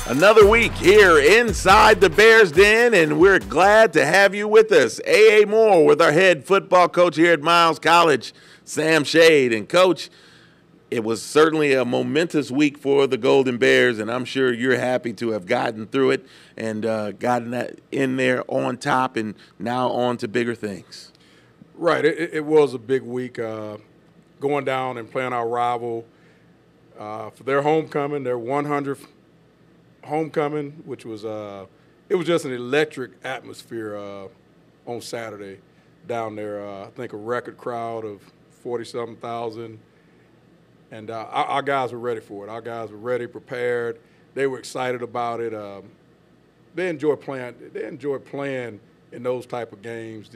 Another week here inside the Bears Den, and we're glad to have you with us. A.A. Moore with our head football coach here at Miles College, Sam Shade. And, Coach, it was certainly a momentous week for the Golden Bears, and I'm sure you're happy to have gotten through it and gotten that in there on top and now on to bigger things. Right. It was a big week going down and playing our rival for their homecoming, their 100th homecoming, which was it was just an electric atmosphere on Saturday down there. I think a record crowd of 40-something thousand, and our guys were ready for it. Our guys were ready, prepared. They were excited about it. They enjoy playing. They enjoy playing in those type of games.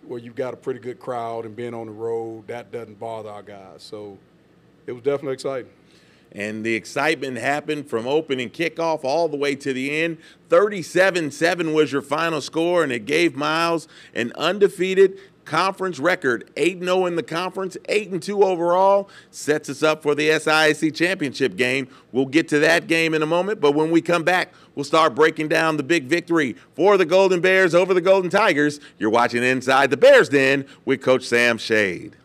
Where you've got a pretty good crowd and being on the road, that doesn't bother our guys. So it was definitely exciting. And the excitement happened from opening kickoff all the way to the end. 37-7 was your final score, and it gave Miles an undefeated conference record. 8-0 in the conference, 8-2 overall. Sets us up for the SIAC championship game. We'll get to that game in a moment, but when we come back, we'll start breaking down the big victory for the Golden Bears over the Golden Tigers. You're watching Inside the Bears Den with Coach Sam Shade.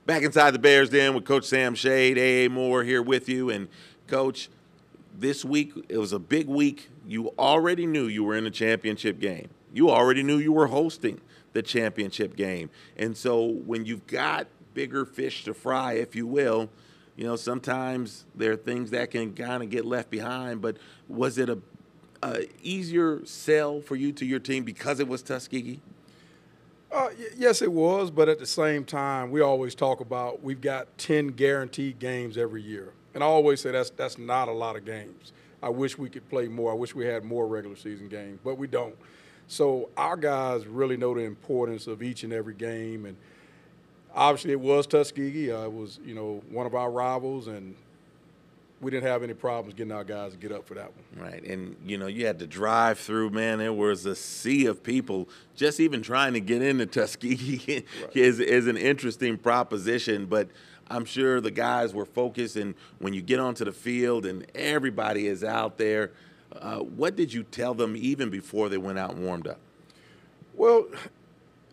Back inside the Bears Den with Coach Sam Shade, A.A. Moore here with you. And, Coach, this week, it was a big week. You already knew you were in a championship game. You already knew you were hosting the championship game. And so when you've got bigger fish to fry, if you will, you know, sometimes there are things that can kind of get left behind. But was it a easier sell for you to your team because it was Tuskegee? Yes, it was, but at the same time, we always talk about we've got 10 guaranteed games every year. And I always say that's not a lot of games. I wish we could play more. I wish we had more regular season games, but we don't. So our guys really know the importance of each and every game. And obviously it was Tuskegee. It was, you know, one of our rivals, and we didn't have any problems getting our guys to get up for that one. Right, and, you know, you had to drive through, man. There was a sea of people just even trying to get into Tuskegee right. is an interesting proposition, but I'm sure the guys were focused, and when you get onto the field and everybody is out there, what did you tell them even before they went out and warmed up? Well,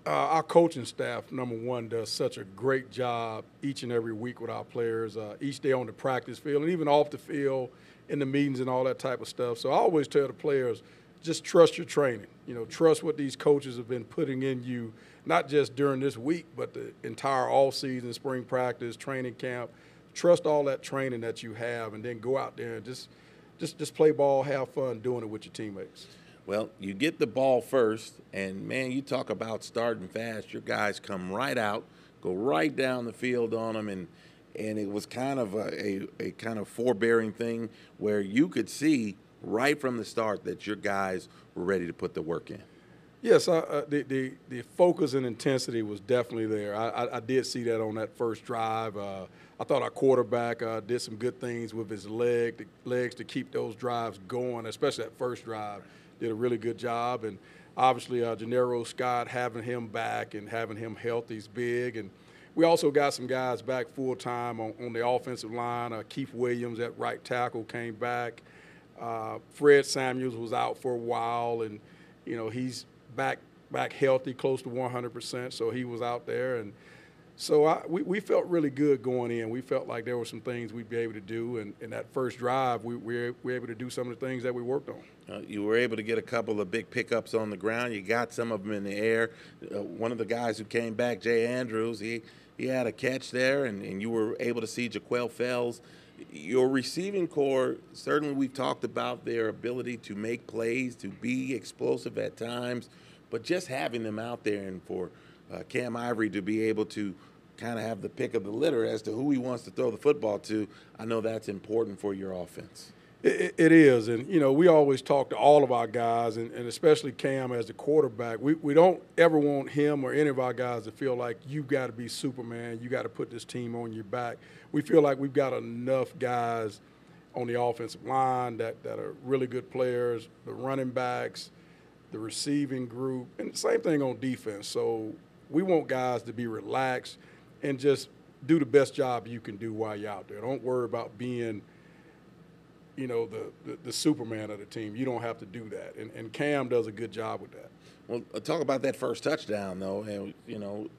our coaching staff, number one, does such a great job each and every week with our players, each day on the practice field and even off the field in the meetings and all that type of stuff. So I always tell the players, just trust your training. You know, trust what these coaches have been putting in you, not just during this week, but the entire off-season, spring practice, training camp. Trust all that training that you have, and then go out there and just play ball, have fun doing it with your teammates. Well, you get the ball first, and, man, you talk about starting fast. Your guys come right out, go right down the field on them, and it was kind of a kind of forbearing thing where you could see right from the start that your guys were ready to put the work in. Yes, the focus and intensity was definitely there. I did see that on that first drive. I thought our quarterback did some good things with his legs to keep those drives going, especially that first drive. Did a really good job, and obviously Gennaro Scott, having him back and having him healthy is big. And we also got some guys back full-time on the offensive line. Keith Williams at right tackle came back. Fred Samuels was out for a while, and, you know, he's back healthy, close to 100%, so he was out there. And so we felt really good going in. We felt like there were some things we'd be able to do, and in that first drive, we were able to do some of the things that we worked on. You were able to get a couple of big pickups on the ground. You got some of them in the air. One of the guys who came back, Jay Andrews, he had a catch there, and you were able to see Jaquel Fells. Your receiving core, certainly we've talked about their ability to make plays, to be explosive at times, but just having them out there and for Cam Ivory to be able to kind of have the pick of the litter as to who he wants to throw the football to, I know that's important for your offense. It is, and we always talk to all of our guys, and especially Cam as the quarterback. We don't ever want him or any of our guys to feel like you got to be Superman. You got to put this team on your back. We feel like we've got enough guys on the offensive line that are really good players, the running backs, the receiving group, and the same thing on defense. So we want guys to be relaxed and just do the best job you can do while you're out there. Don't worry about being the Superman of the team. You don't have to do that. And Cam does a good job with that. Well, talk about that first touchdown, though. And,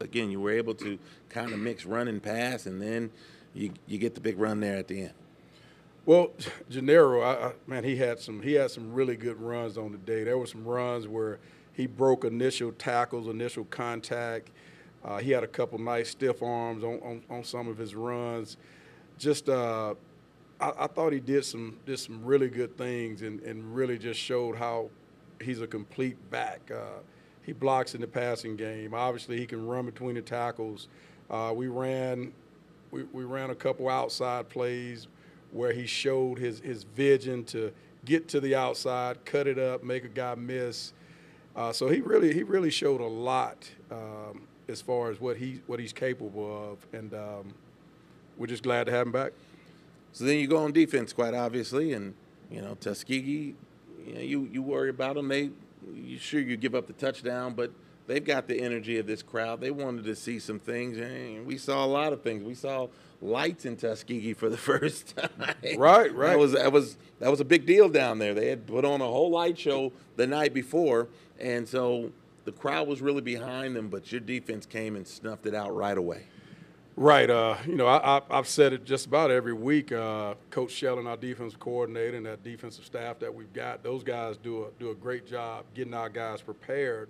again, you were able to kind of mix run and pass, and then you get the big run there at the end. Well, Gennaro, man, he had some really good runs on the day. There were some runs where he broke initial tackles, initial contact. He had a couple nice stiff arms on some of his runs. Just I thought he did some really good things and really just showed how he's a complete back. He blocks in the passing game. Obviously, he can run between the tackles. We ran a couple outside plays where he showed his vision to get to the outside, cut it up, make a guy miss. So he really showed a lot as far as what he's capable of, and we're just glad to have him back. So then you go on defense, quite obviously, and Tuskegee, you worry about them. You give up the touchdown, but they've got the energy of this crowd. They wanted to see some things, and we saw a lot of things. We saw lights in Tuskegee for the first time. Right. That was a big deal down there. They had put on a whole light show the night before, and so the crowd was really behind them. But your defense came and snuffed it out right away. Right. I've said it just about every week. Coach Shelton, our defensive coordinator, and that defensive staff that we've got, those guys do a great job getting our guys prepared.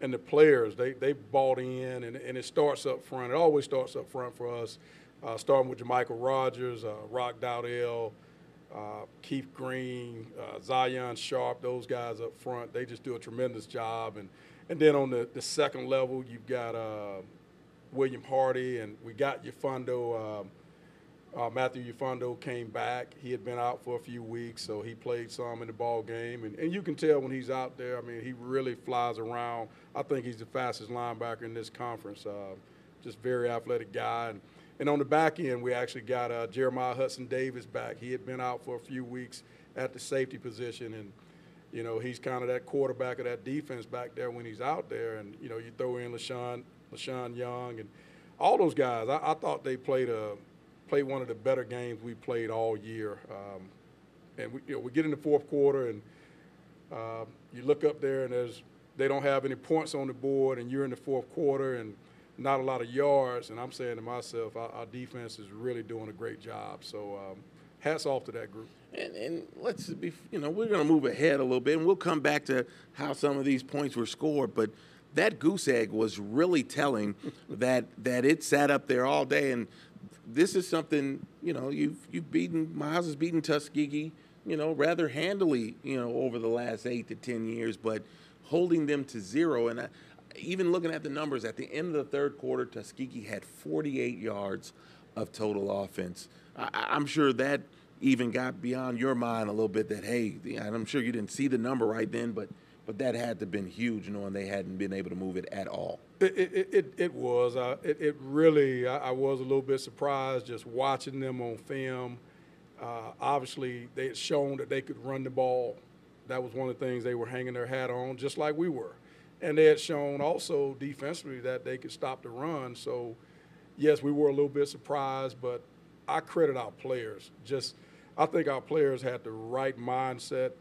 And the players, they bought in, and it starts up front. It always starts up front for us, starting with Jermichael Rogers, Rock Dowdell, Keith Green, Zion Sharp, those guys up front. They just do a tremendous job. And then on the second level, you've got William Hardy, and we got Ufundo. Matthew Ufundo came back. He had been out for a few weeks, so he played some in the ball game. And you can tell when he's out there, I mean, he really flies around. I think he's the fastest linebacker in this conference. Just very athletic guy. And on the back end, we actually got Jeremiah Hudson-Davis back. He had been out for a few weeks at the safety position, and he's kind of that quarterback of that defense back there when he's out there. And you throw in LaShawn Young and all those guys. I thought they played one of the better games we played all year. And we get in the fourth quarter, and you look up there, and they don't have any points on the board, and you're in the fourth quarter and not a lot of yards. And I'm saying to myself, our defense is really doing a great job. So hats off to that group. And let's be, we're going to move ahead a little bit, and we'll come back to how some of these points were scored. But that goose egg was really telling that it sat up there all day. And this is something, you've beaten, Miles has beaten Tuskegee, rather handily, over the last 8 to 10 years, but holding them to 0. And even looking at the numbers, at the end of the third quarter, Tuskegee had 48 yards of total offense. I'm sure that even got beyond your mind a little bit that, hey, and I'm sure you didn't see the number right then, but that had to have been huge, knowing they hadn't been able to move it at all. It was. It really, I was a little bit surprised just watching them on film. Obviously, they had shown that they could run the ball. That was one of the things they were hanging their hat on, just like we were. And they had shown also defensively that they could stop the run. So, yes, we were a little bit surprised, but I credit our players. I think our players had the right mindset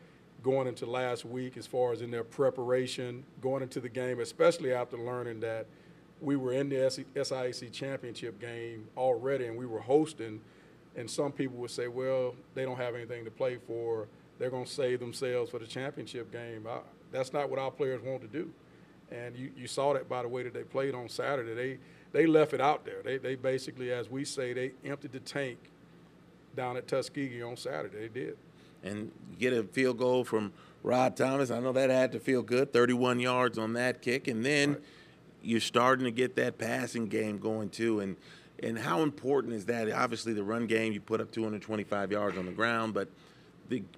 going into last week as far as in their preparation, going into the game, especially after learning that we were in the SIAC championship game already and we were hosting. And some people would say, well, they don't have anything to play for. They're going to save themselves for the championship game. That's not what our players want to do. And you saw that by the way that they played on Saturday. They left it out there. They basically, as we say, they emptied the tank down at Tuskegee on Saturday. They did. And get a field goal from Rod Thomas. I know that had to feel good, 31 yards on that kick. And then you're starting to get that passing game going too. And how important is that? Obviously, the run game, you put up 225 yards on the ground, but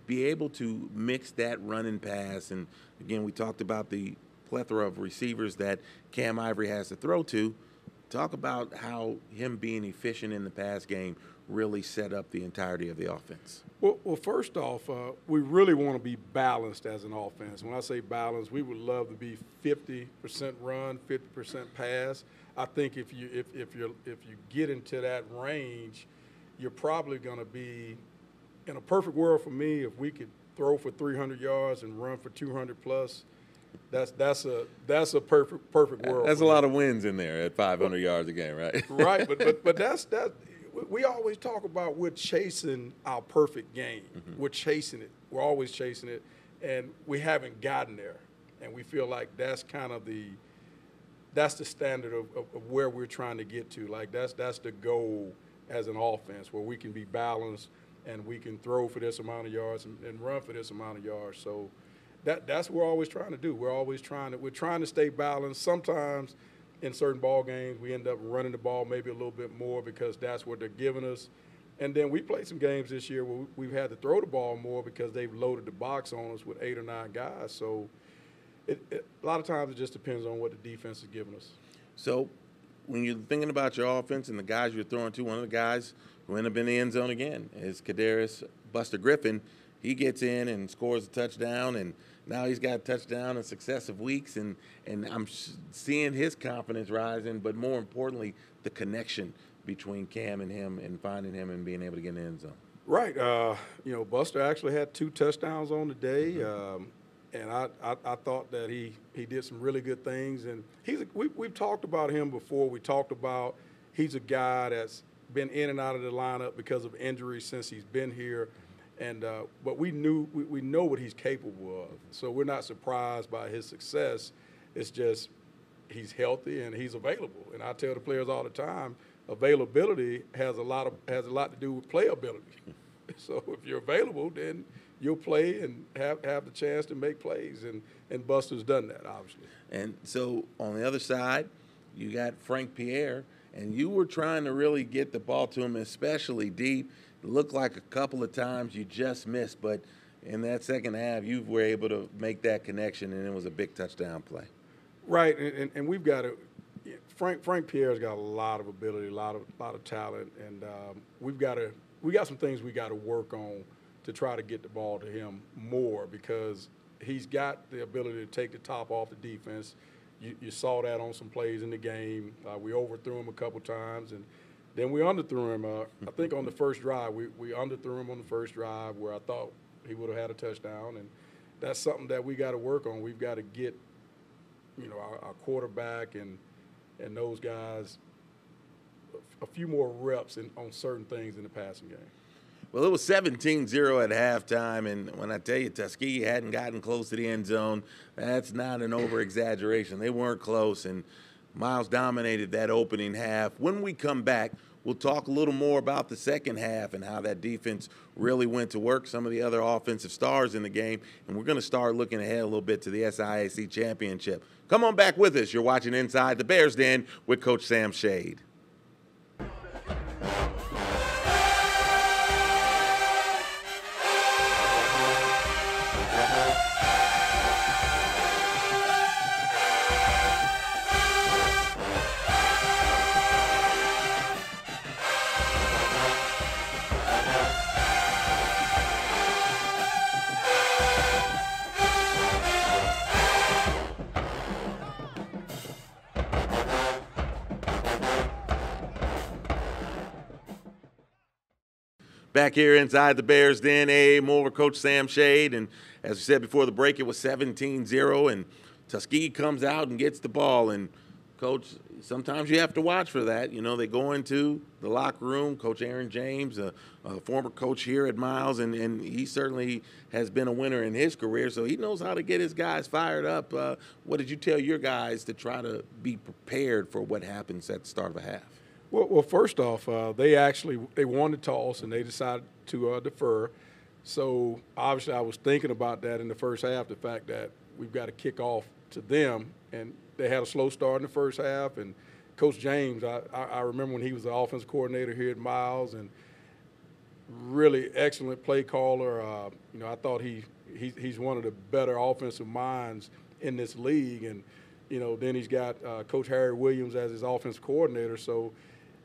be able to mix that run and pass. And again, we talked about the plethora of receivers that Cam Ivory has to throw to. Talk about how him being efficient in the pass game really set up the entirety of the offense. Well, first off, we really want to be balanced as an offense. When I say balanced, we would love to be 50% run, 50% pass. I think if you get into that range, you're probably going to be, in a perfect world for me, if we could throw for 300 yards and run for 200 plus. That's a perfect world. That's a lot of wins in there at 500 yards a game, right? Right, but that's. We always talk about we're chasing our perfect game. Mm-hmm. We're chasing it. We're always chasing it, and we haven't gotten there. And we feel like that's kind of the standard of where we're trying to get to. Like that's the goal as an offense, where we can be balanced and we can throw for this amount of yards and run for this amount of yards. So that's what we're always trying to do. We're trying to stay balanced. Sometimes in certain ball games, we end up running the ball maybe a little bit more because that's what they're giving us. And then we played some games this year where we've had to throw the ball more because they've loaded the box on us with 8 or 9 guys. So a lot of times it just depends on what the defense is giving us. So when you're thinking about your offense and the guys you're throwing to, one of the guys who ended up in the end zone again is Kadarius Buster Griffin. He gets in and scores a touchdown, and now he's got a touchdown in successive weeks, and I'm seeing his confidence rising, but more importantly, the connection between Cam and him and finding him and being able to get in the end zone. Right. Buster actually had 2 touchdowns on the day, and I thought that he did some really good things. And we've talked about him before. We talked about he's a guy that's been in and out of the lineup because of injuries since he's been here. And but we know what he's capable of, so we're not surprised by his success. It's just he's healthy and he's available. And I tell the players all the time, availability has a lot to do with playability. So if you're available, then you'll play and have the chance to make plays. And Buster's done that, obviously. And so on the other side, you got Frank Pierre, and you were trying to really get the ball to him, especially deep. It looked like a couple of times you just missed, but in that second half, you were able to make that connection, and it was a big touchdown play. Right, and we've got to Frank Pierre's got a lot of ability, a lot of talent, and we got some things we got to work on to try to get the ball to him more, because he's got the ability to take the top off the defense. You saw that on some plays in the game. We overthrew him a couple times, and then we underthrew him. I think on the first drive, we underthrew him on the first drive where I thought he would have had a touchdown, and that's something that we got to work on. We've got to get, our quarterback and those guys a few more reps on certain things in the passing game. Well, it was 17-0 at halftime, and when I tell you Tuskegee hadn't gotten close to the end zone, that's not an over-exaggeration. They weren't close, and Miles dominated that opening half. When we come back, we'll talk a little more about the second half and how that defense really went to work, some of the other offensive stars in the game, and we're going to start looking ahead a little bit to the SIAC championship. Come on back with us. You're watching Inside the Bears Den with Coach Sam Shade. Back here inside the Bears Den, more Coach Sam Shade, and as we said before the break, it was 17-0, and Tuskegee comes out and gets the ball, and Coach, sometimes you have to watch for that. They go into the locker room. Coach Aaron James, a former coach here at Miles, and he certainly has been a winner in his career, so he knows how to get his guys fired up. What did you tell your guys to try to be prepared for what happens at the start of a half? Well, first off, they wanted to toss, and they decided to defer. So obviously I was thinking about that in the first half, the fact that we've got to kick off to them. And they had a slow start in the first half. And Coach James, I remember when he was the offensive coordinator here at Miles, and really excellent play caller. I thought he's one of the better offensive minds in this league. And, then he's got Coach Harry Williams as his offensive coordinator. So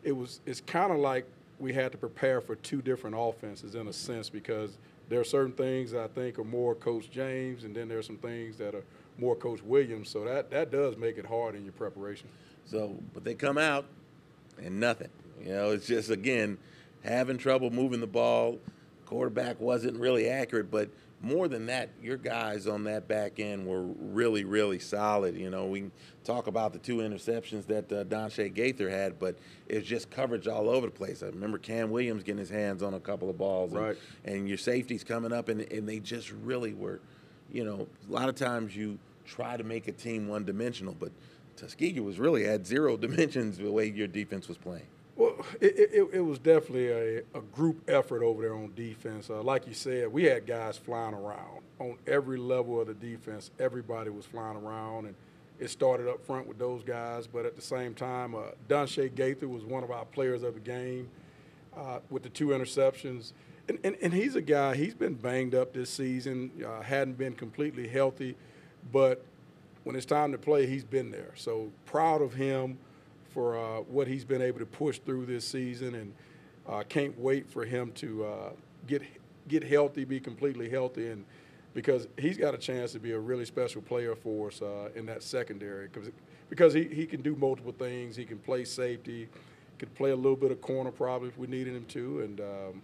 it's kind of like we had to prepare for two different offenses in a sense, because there are certain things that I think are more Coach James, and then there are some things that are more Coach Williams. So that does make it hard in your preparation. So, but they come out and nothing. It's just, again, having trouble moving the ball. Quarterback wasn't really accurate, but more than that, your guys on that back end were really, really solid. We can talk about the two interceptions that Donshea Gaither had, but it was just coverage all over the place. I remember Cam Williams getting his hands on a couple of balls, right, and your safeties coming up, and they just really were, a lot of times you try to make a team one-dimensional, but Tuskegee was really at zero dimensions the way your defense was playing. Well, it was definitely a group effort over there on defense. Like you said, we had guys flying around on every level of the defense. Everybody was flying around, and it started up front with those guys. But at the same time, Donshea Gaither was one of our players of the game with the two interceptions. And he's a guy, he's been banged up this season, hadn't been completely healthy. But when it's time to play, he's been there. So proud of him for what he's been able to push through this season, and can't wait for him to get healthy, be completely healthy, and because he's got a chance to be a really special player for us in that secondary, because he can do multiple things. He can play safety, could play a little bit of corner probably if we needed him to, and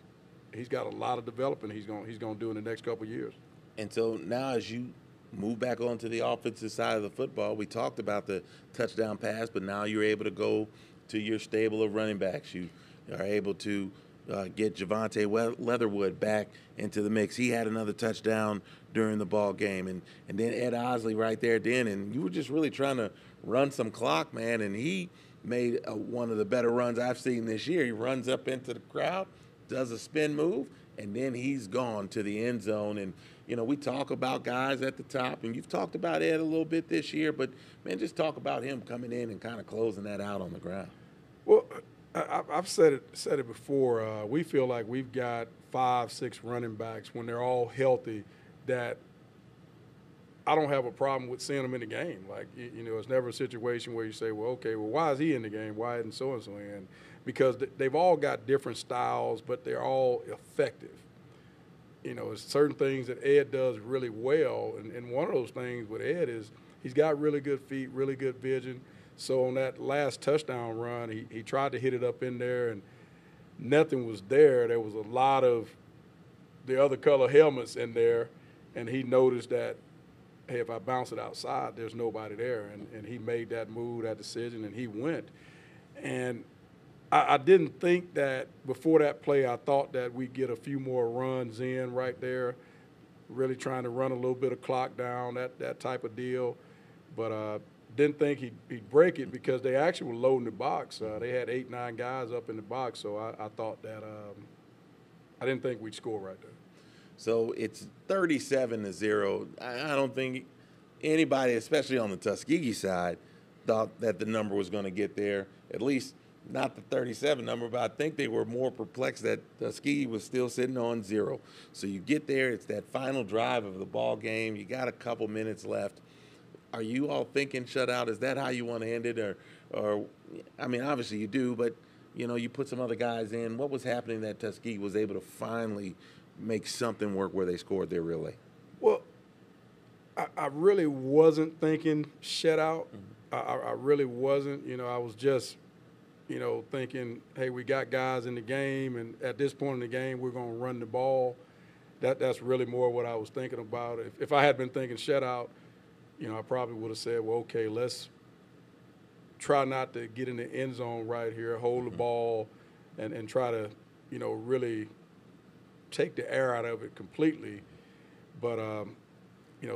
he's got a lot of development he's going to do in the next couple of years. And so now as you move back onto the offensive side of the football, we talked about the touchdown pass, but now you're able to go to your stable of running backs. You are able to get Javante Leatherwood back into the mix. He had another touchdown during the ball game. And then Ed Osley right there then. And you were just really trying to run some clock, man, and he made one of the better runs I've seen this year. He runs up into the crowd, does a spin move, and then he's gone to the end zone. And we talk about guys at the top, and you've talked about Ed a little bit this year, but, man, just talk about him coming in and kind of closing that out on the ground. Well, I've said it before. We feel like we've got 5-6 running backs when they're all healthy that I don't have a problem with seeing them in the game. Like, it's never a situation where you say, well, okay, well, why is he in the game? Why isn't so-and-so in? Because they've all got different styles, but they're all effective. It's certain things that Ed does really well, and one of those things with Ed is he's got really good feet, really good vision. So on that last touchdown run, he tried to hit it up in there, and nothing was there. There was a lot of the other color helmets in there, and he noticed that, hey, if I bounce it outside, there's nobody there. And he made that move, that decision, and he went. And I didn't think that before that play, I thought that we'd get a few more runs in right there, really trying to run a little bit of clock down, that type of deal. But didn't think he'd break it because they actually were loading the box. They had 8-9 guys up in the box, so I thought that I didn't think we'd score right there. So it's 37-0. I don't think anybody, especially on the Tuskegee side, thought that the number was going to get there, at least not the 37 number, but I think they were more perplexed that Tuskegee was still sitting on 0. So you get there, it's that final drive of the ball game. You got a couple minutes left. Are you all thinking shutout? Is that how you want to end it? Or I mean, obviously you do, but, you put some other guys in. What was happening that Tuskegee was able to finally make something work where they scored their relay? Well, I really wasn't thinking shutout. I really wasn't. I was just thinking, hey, we got guys in the game, and at this point in the game, we're going to run the ball. That's really more what I was thinking about. If I had been thinking shutout, I probably would have said, well, okay, let's try not to get in the end zone right here, hold the ball, and try to, really take the air out of it completely. But,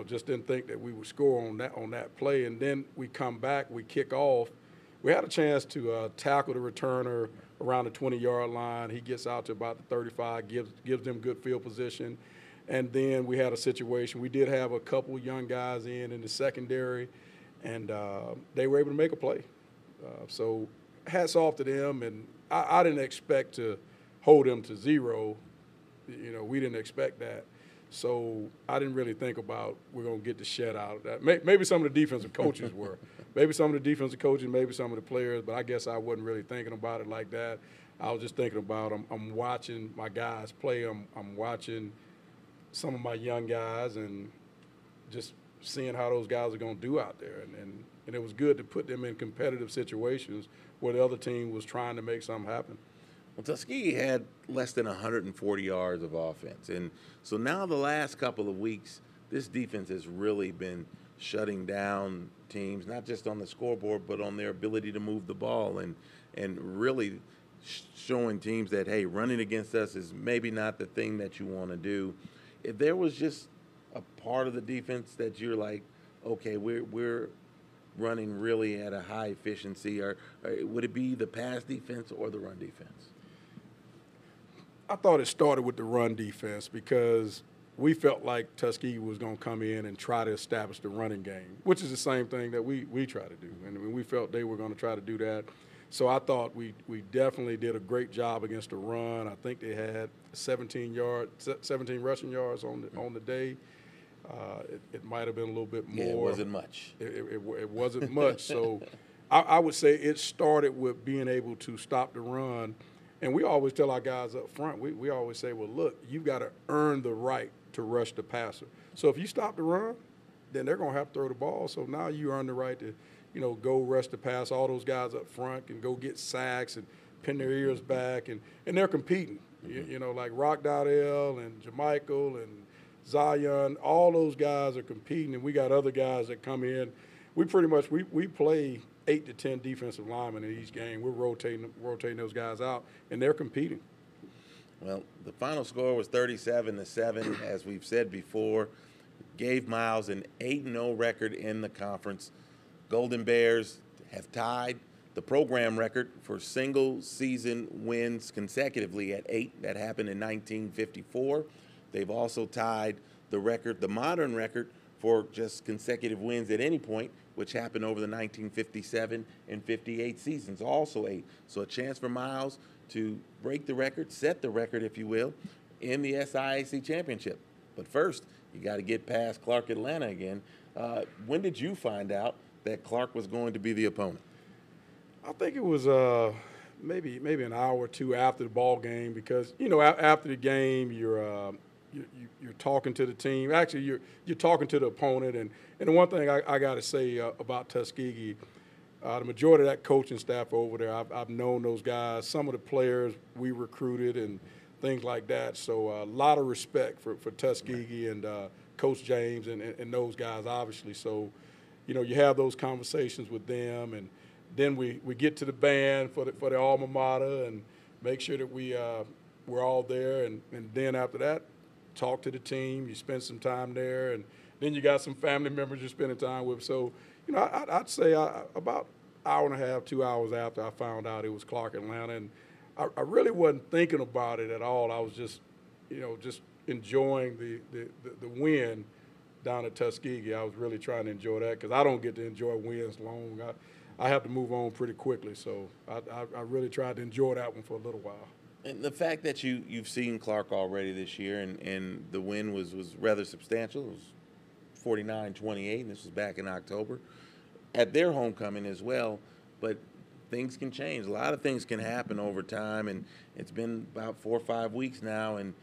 just didn't think that we would score on that play. And then we come back, we kick off. We had a chance to tackle the returner around the 20-yard line. He gets out to about the 35, gives them good field position. And then we had a situation. We did have a couple young guys in the secondary, and they were able to make a play. So hats off to them. And I didn't expect to hold them to 0. We didn't expect that. So I didn't really think about we're going to get the shed out of that. Maybe some of the defensive coaches were. Maybe some of the defensive coaches, maybe some of the players, but I guess I wasn't really thinking about it like that. I was just thinking about I'm watching my guys play. I'm watching some of my young guys and just seeing how those guys are going to do out there. And it was good to put them in competitive situations where the other team was trying to make something happen. Well, Tuskegee had less than 140 yards of offense. And so now the last couple of weeks, this defense has really been shutting down teams, not just on the scoreboard, but on their ability to move the ball and really showing teams that, hey, running against us is maybe not the thing that you want to do. If there was just a part of the defense that you're like, okay, we're running really at a high efficiency, or would it be the pass defense or the run defense? I thought it started with the run defense because we felt like Tuskegee was going to come in and try to establish the running game, which is the same thing that we try to do. And we felt they were going to try to do that. So I thought we definitely did a great job against the run. I think they had 17 rushing yards on the day. It might have been a little bit more. Yeah, it wasn't much. It wasn't much. So I would say it started with being able to stop the run. And we always tell our guys up front, we always say, well, look, you've got to earn the right to rush the passer. So if you stop the run, then they're going to have to throw the ball. So now you earn the right to, go rush the pass. All those guys up front can go get sacks and pin their ears back, and they're competing. Mm-hmm. Like Rock Dowdell and Jermichael and Zion, all those guys are competing, and we got other guys that come in. We pretty much we play 8 to 10 defensive linemen in each game. We're rotating those guys out, and they're competing. Well, the final score was 37-7, as we've said before. Gave Miles an 8-0 record in the conference. Golden Bears have tied the program record for single-season wins consecutively at 8. That happened in 1954. They've also tied the modern record for just consecutive wins at any point, which happened over the 1957 and 58 seasons, also 8. So a chance for Miles to break the record, set the record, if you will, in the SIAC championship. But first, you got to get past Clark Atlanta again. When did you find out that Clark was going to be the opponent? I think it was maybe an hour or two after the ball game, because after the game you're talking to the team. Actually, you're talking to the opponent, and the one thing I got to say about Tuskegee, the majority of that coaching staff over there, I've known those guys. Some of the players we recruited and things like that. So a lot of respect for Tuskegee and Coach James and those guys, obviously. So, you have those conversations with them, and then we get to the band for the alma mater and make sure that we're all there, and then after that, talk to the team. You spend some time there, and then you got some family members you're spending time with. So, I'd say about an hour and a half, 2 hours after I found out it was Clark Atlanta, and I really wasn't thinking about it at all. I was just enjoying the win down at Tuskegee. I was really trying to enjoy that because I don't get to enjoy wins long. I have to move on pretty quickly, so I really tried to enjoy that one for a little while. And the fact that you've seen Clark already this year, and the win was rather substantial. It was 49-28, and this was back in October, at their homecoming as well. But things can change. A lot of things can happen over time, and it's been about 4 or 5 weeks now. And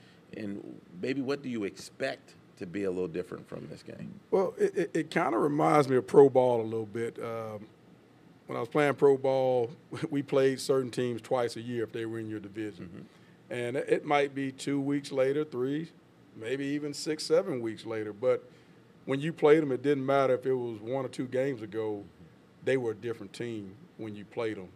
maybe what do you expect to be a little different from this game? Well, it kind of reminds me of pro ball a little bit. When I was playing pro ball, we played certain teams twice a year if they were in your division. Mm-hmm. And it might be 2 weeks later, 3, maybe even 6, 7 weeks later. But when you played them, it didn't matter if it was 1 or 2 games ago. They were a different team when you played them.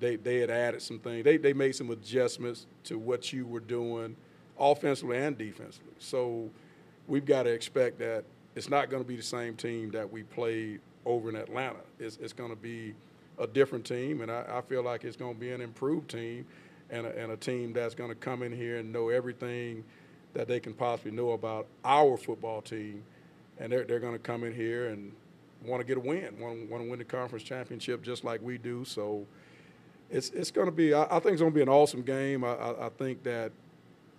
They had added some things. They made some adjustments to what you were doing offensively and defensively. So we've got to expect that it's not going to be the same team that we played over in Atlanta. It's going to be a different team, and I feel like it's going to be an improved team and a team that's going to come in here and know everything that they can possibly know about our football team, and they're going to come in here and want to get a win, want to win the conference championship just like we do. So it's going to be, I think it's going to be an awesome game. I think that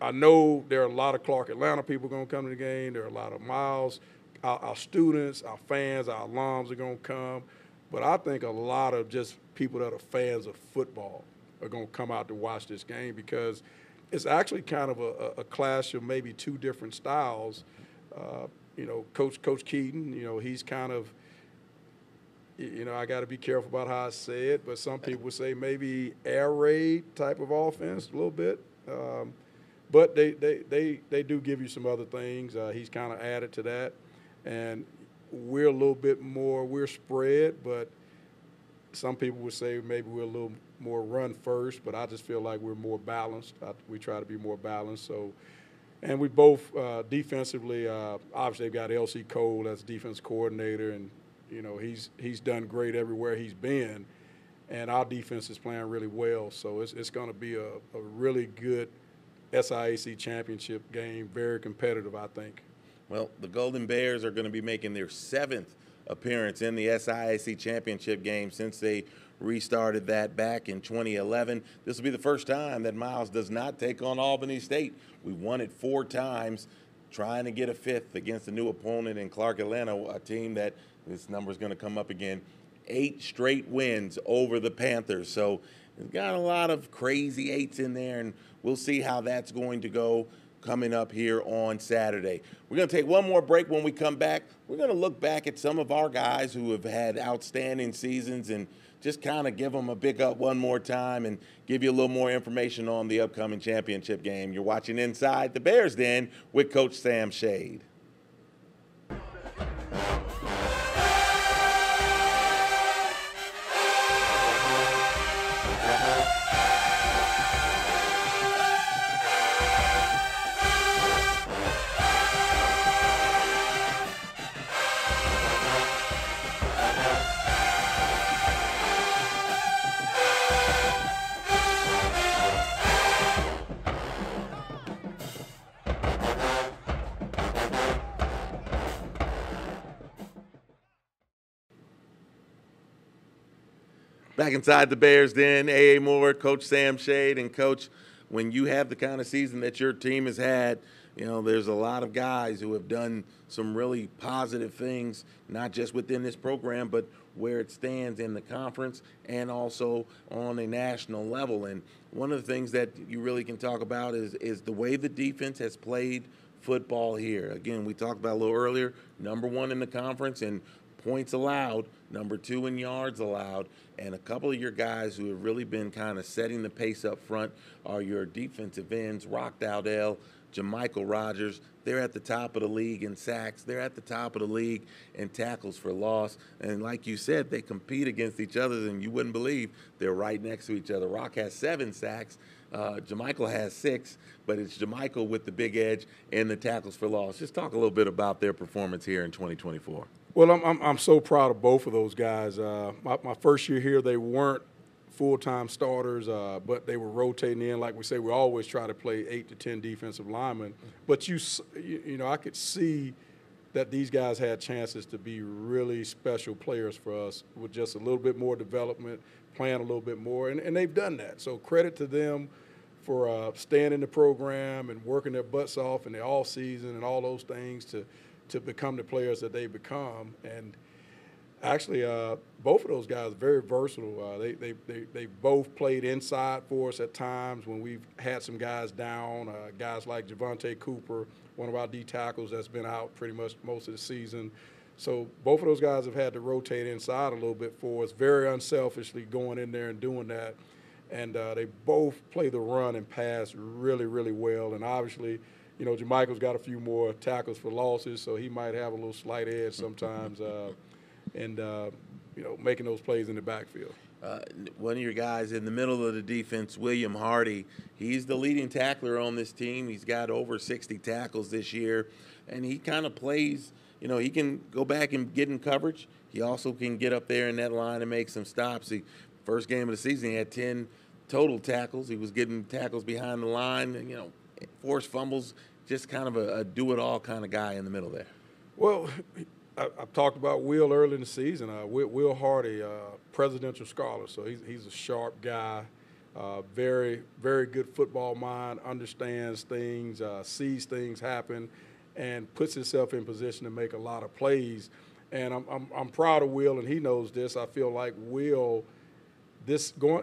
I know there are a lot of Clark Atlanta people going to come to the game. There are a lot of Miles, our students, our fans, our alums are going to come. But I think a lot of just people that are fans of football are going to come out to watch this game because it's actually kind of a clash of maybe two different styles. Coach Keaton, he's kind of, I got to be careful about how I say it, but some people would say maybe air raid type of offense a little bit. But they do give you some other things. He's kind of added to that. And we're a little bit more, we're spread, but some people would say maybe we're a little more run first, but I just feel like we're more balanced. We try to be more balanced. So, and we both defensively, obviously they've got L.C. Cole as defense coordinator, and he's done great everywhere he's been, and our defense is playing really well. So it's going to be a really good SIAC championship game, very competitive, I think. Well, the Golden Bears are going to be making their 7th appearance in the SIAC championship game since they restarted that back in 2011. This will be the first time that Miles does not take on Albany State. We won it 4 times, trying to get a 5th against a new opponent in Clark Atlanta, a team that this number is going to come up again. 8 straight wins over the Panthers. So it's got a lot of crazy 8s in there, and we'll see how that's going to go coming up here on Saturday. We're going to take one more break. When we come back, we're going to look back at some of our guys who have had outstanding seasons and just kind of give them a big up one more time and give you a little more information on the upcoming championship game. You're watching Inside the Bears Den with Coach Sam Shade. Back inside the Bears Den, A.A. Moore, Coach Sam Shade. And, Coach, when you have the kind of season that your team has had, there's a lot of guys who have done some really positive things, not just within this program, but where it stands in the conference and also on a national level. And one of the things that you really can talk about is the way the defense has played football here. Again, we talked about a little earlier, #1 in the conference and points allowed, #2 in yards allowed, and a couple of your guys who have really been kind of setting the pace up front are your defensive ends, Rock Dowdell, JaMychal Rogers. They're at the top of the league in sacks. They're at the top of the league in tackles for loss. And like you said, they compete against each other, and you wouldn't believe they're right next to each other. Rock has 7 sacks. JaMychal has 6, but it's JaMychal with the big edge in the tackles for loss. Just talk a little bit about their performance here in 2024. Well, I'm so proud of both of those guys. My first year here, they weren't full-time starters, but they were rotating in. Like we say, we always try to play 8 to 10 defensive linemen. But I could see that these guys had chances to be really special players for us with just a little bit more development, playing a little bit more, and they've done that. So credit to them for staying in the program and working their butts off in the off season and all those things to become the players that they become. And actually, both of those guys are very versatile. They both played inside for us at times when we've had some guys down, guys like Javante Cooper, one of our D tackles that's been out pretty much most of the season. So both of those guys have had to rotate inside a little bit for us, very unselfishly going in there and doing that. And they both play the run and pass really, really well. And obviously, JaMychal's got a few more tackles for losses, so he might have a little slight edge sometimes making those plays in the backfield. One of your guys in the middle of the defense, William Hardy, he's the leading tackler on this team. He's got over 60 tackles this year, and he kind of plays he can go back and get in coverage. He also can get up there in that line and make some stops. First game of the season, he had 10 total tackles. He was getting tackles behind the line, and, forced fumbles, just kind of a do-it-all kind of guy in the middle there. Well, I've talked about Will early in the season. Will Hardy, presidential scholar, so he's a sharp guy, very, very good football mind, understands things, sees things happen, and puts himself in position to make a lot of plays. And I'm proud of Will, and he knows this. I feel like Will,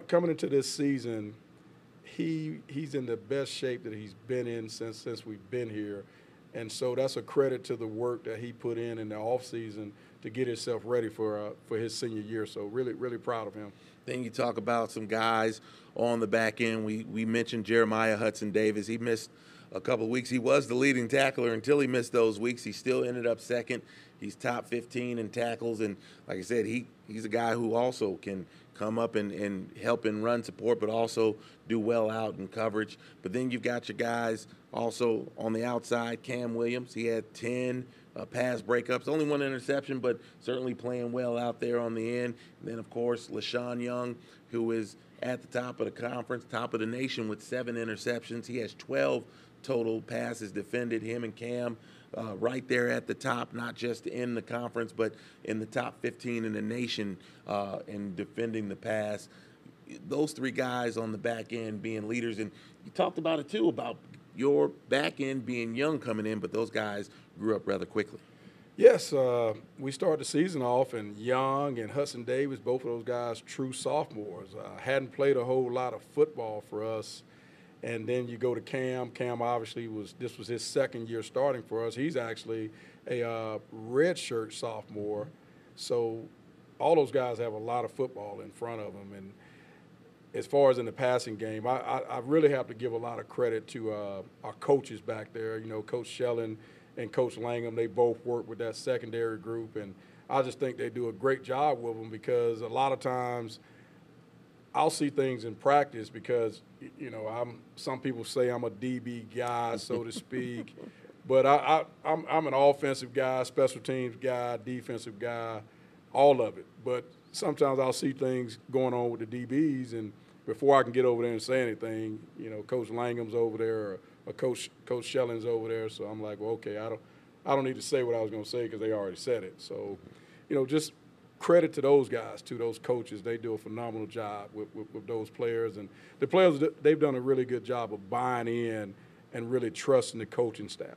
coming into this season, he's in the best shape that he's been in since we've been here. And so that's a credit to the work that he put in the offseason to get himself ready for his senior year. So really, really proud of him. Then you talk about some guys on the back end. We mentioned Jeremiah Hudson-Davis. He missed a couple of weeks. He was the leading tackler until he missed those weeks. He still ended up second. He's top 15 in tackles. And like I said, he's a guy who also can come up and help in run support, but also do well out in coverage. But then you've got your guys also on the outside. Cam Williams, he had 10 pass breakups, only one interception, but certainly playing well out there on the end. And then, of course, LaShawn Young, who is at the top of the conference, top of the nation with 7 interceptions. He has 12 total passes defended, him and Cam. Right there at the top, not just in the conference, but in the top 15 in the nation in defending the pass. Those 3 guys on the back end being leaders. And you talked about it, too, about your back end being young coming in, but those guys grew up rather quickly. Yes, we started the season off, and Young and Hudson-Davis, both of those guys, true sophomores. Hadn't played a whole lot of football for us. And then you go to Cam. Cam obviously this was his second year starting for us. He's actually a redshirt sophomore. So all those guys have a lot of football in front of them. And as far as in the passing game, I really have to give a lot of credit to our coaches back there. Coach Schellen and Coach Langham, they both work with that secondary group. And I just think they do a great job with them, because a lot of times I'll see things in practice because, some people say I'm a DB guy, so to speak. But I'm an offensive guy, special teams guy, defensive guy, all of it. But sometimes I'll see things going on with the DBs, and before I can get over there and say anything, Coach Langham's over there or Coach Schelling's over there. So I'm like, well, okay, I don't need to say what I was going to say because they already said it. So, just credit to those guys, to those coaches. They do a phenomenal job with those players. And the players, they've done a really good job of buying in and really trusting the coaching staff.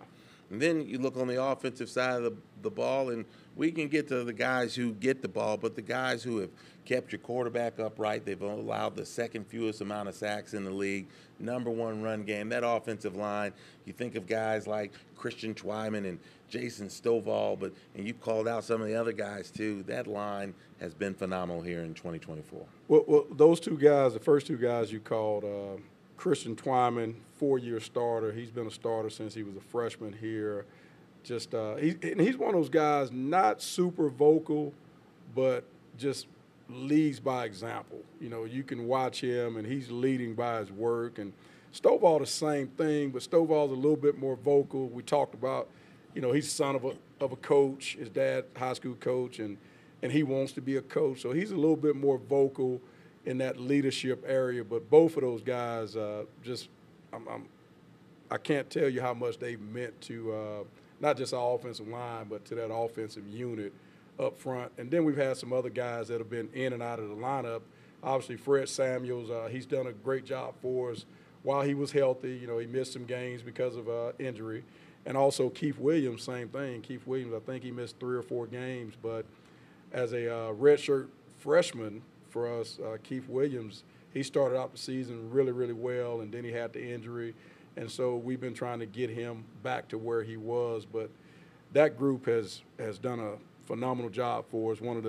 And then you look on the offensive side of the ball, and we can get to the guys who get the ball, but the guys who have kept your quarterback upright, they've allowed the second fewest amount of sacks in the league, #1 run game, that offensive line. You think of guys like Christian Twyman and Jason Stovall, and you called out some of the other guys too. That line has been phenomenal here in 2024. Well, those 2 guys, the first 2 guys you called, Christian Twyman, 4-year starter. He's been a starter since he was a freshman here. Just he's one of those guys, not super vocal, but just leads by example. You can watch him, and he's leading by his work. And Stovall, the same thing, but Stovall's a little bit more vocal. We talked about, he's the son of a coach. His dad, high school coach, and he wants to be a coach. So he's a little bit more vocal in that leadership area. But both of those guys, I can't tell you how much they've meant to not just our offensive line, but to that offensive unit up front. And then we've had some other guys that have been in and out of the lineup. Obviously, Fred Samuels, he's done a great job for us while he was healthy. He missed some games because of injury. And also Keith Williams, same thing. Keith Williams, I think he missed 3 or 4 games. But as a redshirt freshman for us, Keith Williams, he started out the season really, really well, and then he had the injury. And so we've been trying to get him back to where he was. But that group has done a phenomenal job for us, one of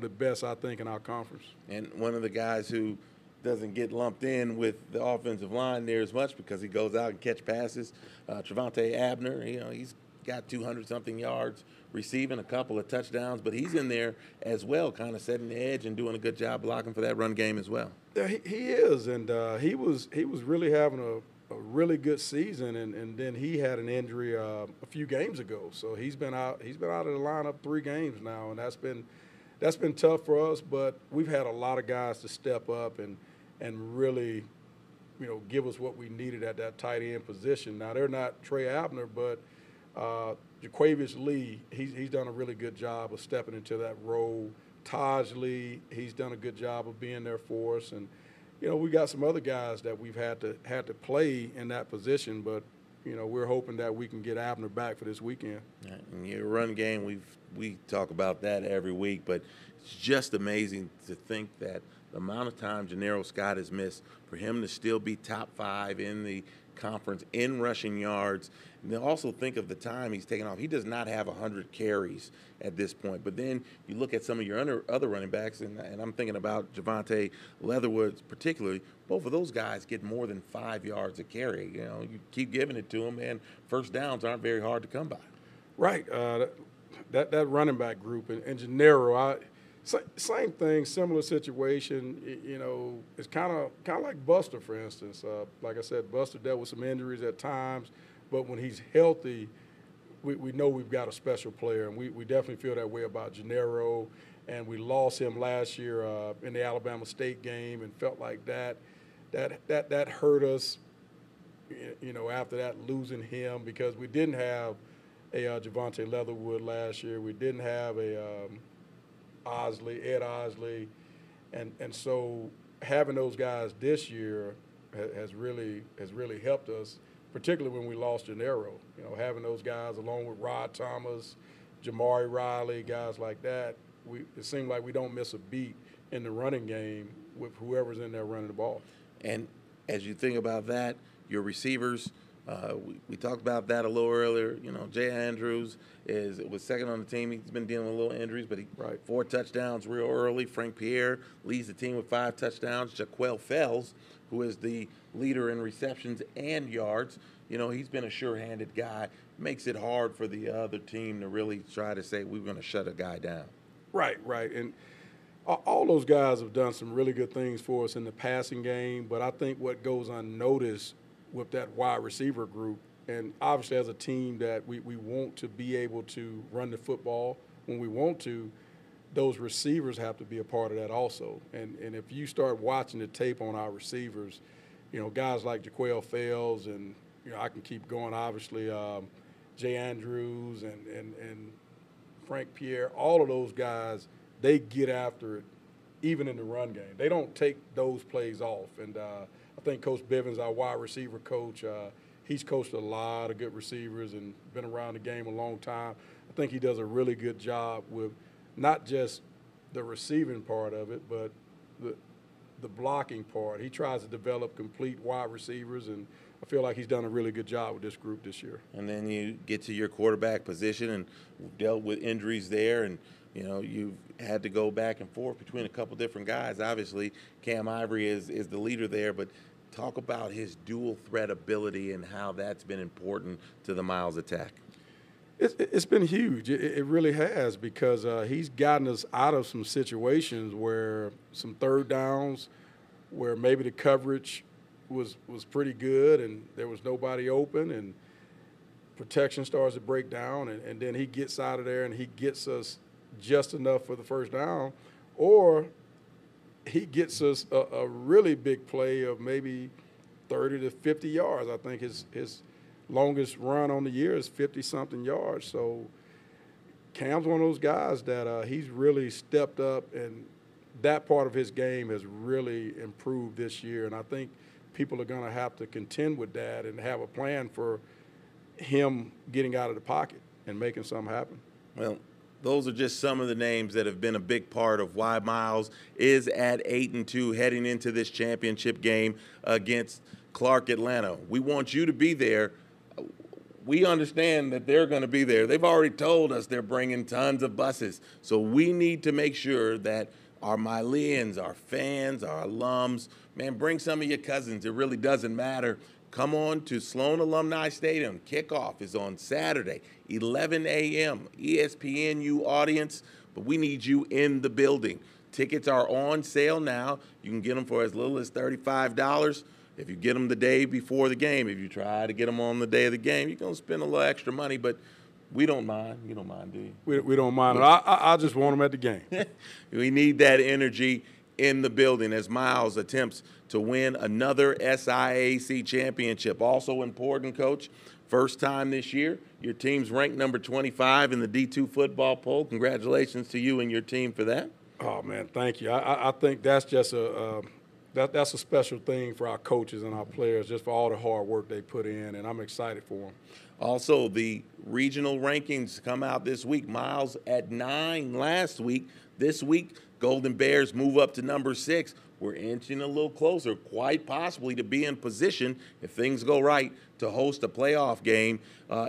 the best, I think, in our conference. And one of the guys who doesn't get lumped in with the offensive line near as much because he goes out and catch passes, Travante Abner, he's got 200-something yards receiving, a couple of touchdowns, but he's in there as well, kind of setting the edge and doing a good job blocking for that run game as well. Yeah, he is, and he was really having a really good season, and then he had an injury a few games ago. So he's been out. He's been out of the lineup 3 games now, and that's been tough for us. But we've had a lot of guys to step up and really, give us what we needed at that tight end position. Now they're not Trey Abner, but Jaquavius Lee, he's done a really good job of stepping into that role. Taj Lee, he's done a good job of being there for us, and we got some other guys that we've had to play in that position, but we're hoping that we can get Abner back for this weekend. And your run game, we talk about that every week, but it's just amazing to think that the amount of time Gennaro Scott has missed, for him to still be top 5 in the conference in rushing yards. And then also think of the time he's taken off. He does not have 100 carries at this point. But then you look at some of your other running backs, and I'm thinking about Javante Leatherwood particularly. Both of those guys get more than 5 yards a carry. You keep giving it to them, and first downs aren't very hard to come by. Right. That running back group and Gennaro, same thing, similar situation. It's kind of like Buster, for instance. Like I said, Buster dealt with some injuries at times, but when he's healthy, we know we've got a special player, and we definitely feel that way about Gennaro. And we lost him last year in the Alabama State game, and felt like that hurt us. After that, losing him, because we didn't have a Javante Leatherwood last year. We didn't have a Ed Osley, and so having those guys this year has really helped us, particularly when we lost Gennaro. Having those guys along with Rod Thomas, Jamari Riley, guys like that, it seems like we don't miss a beat in the running game with whoever's in there running the ball. And as you think about that, your receivers. We talked about that a little earlier. Jay Andrews was second on the team. He's been dealing with a little injuries, but 4 touchdowns real early. Frank Pierre leads the team with 5 touchdowns. Jaquel Fells, who is the leader in receptions and yards, he's been a sure-handed guy. Makes it hard for the other team to really try to say we're going to shut a guy down. Right. And all those guys have done some really good things for us in the passing game, but I think what goes unnoticed with that wide receiver group, and obviously as a team that we want to be able to run the football when we want to, those receivers have to be a part of that also. And if you start watching the tape on our receivers, guys like Jaquel Fells, and I can keep going, obviously, Jay Andrews and Frank Pierre, all of those guys, they get after it even in the run game. They don't take those plays off. And I think Coach Bivens, our wide receiver coach, he's coached a lot of good receivers and been around the game a long time. I think he does a really good job with not just the receiving part of it, but the blocking part. He tries to develop complete wide receivers, and I feel like he's done a really good job with this group this year. And then you get to your quarterback position, and we've dealt with injuries there, and you've had to go back and forth between a couple different guys. Obviously, Cam Ivory is the leader there, but talk about his dual threat ability and how that's been important to the Miles attack. It's been huge. It really has, because he's gotten us out of some situations where some third downs where maybe the coverage was pretty good and there was nobody open and protection starts to break down, and then he gets out of there and he gets us just enough for the first down, or he gets us a really big play of maybe 30 to 50 yards. I think his longest run on the year is 50-something yards. So Cam's one of those guys that he's really stepped up, and that part of his game has really improved this year. And I think people are going to have to contend with that and have a plan for him getting out of the pocket and making something happen. Well, those are just some of the names that have been a big part of why Miles is at 8-2 heading into this championship game against Clark Atlanta. We want you to be there. We understand that they're going to be there. They've already told us they're bringing tons of buses. So we need to make sure that our Mileans, our fans, our alums, man, bring some of your cousins. It really doesn't matter. Come on to Sloan Alumni Stadium. Kickoff is on Saturday, 11 a.m. ESPNU audience, but we need you in the building. Tickets are on sale now. You can get them for as little as $35. If you get them the day before the game, if you try to get them on the day of the game, you're going to spend a little extra money, but we don't mind. You don't mind, do you? We don't mind. I just want them at the game. We need that energy in the building as Miles attempts to win another SIAC championship. Also important, Coach, first time this year, your team's ranked number 25 in the D2 football poll. Congratulations to you and your team for that. Oh, man, thank you. I think that's just that's a special thing for our coaches and our players, just for all the hard work they put in, and I'm excited for them. Also, the regional rankings come out this week. Miles at 9 last week. This week, Golden Bears move up to number 6. We're inching a little closer, quite possibly to be in position, if things go right, to host a playoff game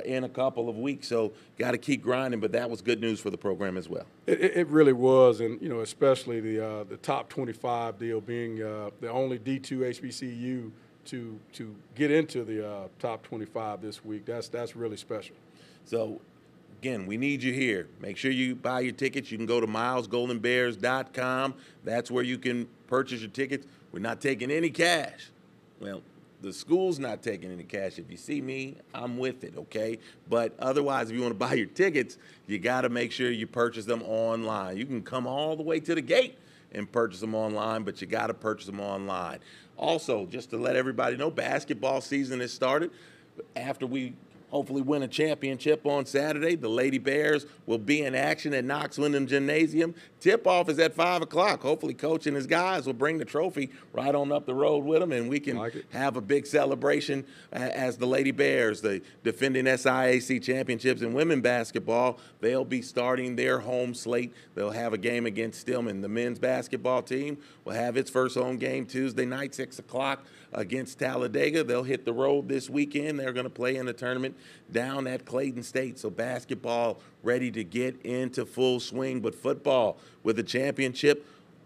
in a couple of weeks. So got to keep grinding, but that was good news for the program as well. It really was, and especially the top 25 deal being the only D2 HBCU to get into the top 25 this week. That's really special. So, again, we need you here. Make sure you buy your tickets. You can go to milesgoldenbears.com. That's where you can purchase your tickets. We're not taking any cash. Well, the school's not taking any cash. If you see me, I'm with it, okay? But otherwise, if you want to buy your tickets, you got to make sure you purchase them online. You can come all the way to the gate and purchase them online, but you got to purchase them online. Also, just to let everybody know, basketball season has started. After we hopefully win a championship on Saturday, the Lady Bears will be in action at Knox Windham Gymnasium. Tip-off is at 5 o'clock. Hopefully Coach and his guys will bring the trophy right on up the road with them, and we can have a big celebration as the Lady Bears, the defending SIAC championships in women basketball. They'll be starting their home slate. They'll have a game against Stillman. The men's basketball team will have its first home game Tuesday night, 6 o'clock, against Talladega. They'll hit the road this weekend. They're going to play in a tournament down at Clayton State. So basketball ready to get into full swing, but football with a championship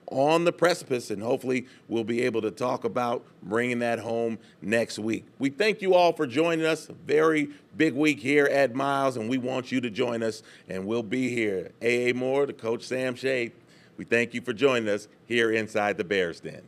on the precipice, and hopefully we'll be able to talk about bringing that home next week. We thank you all for joining us. A very big week here at Miles, and we want you to join us, and we'll be here. A.A. Moore, to Coach Sam Shade, we thank you for joining us here inside the Bears Den.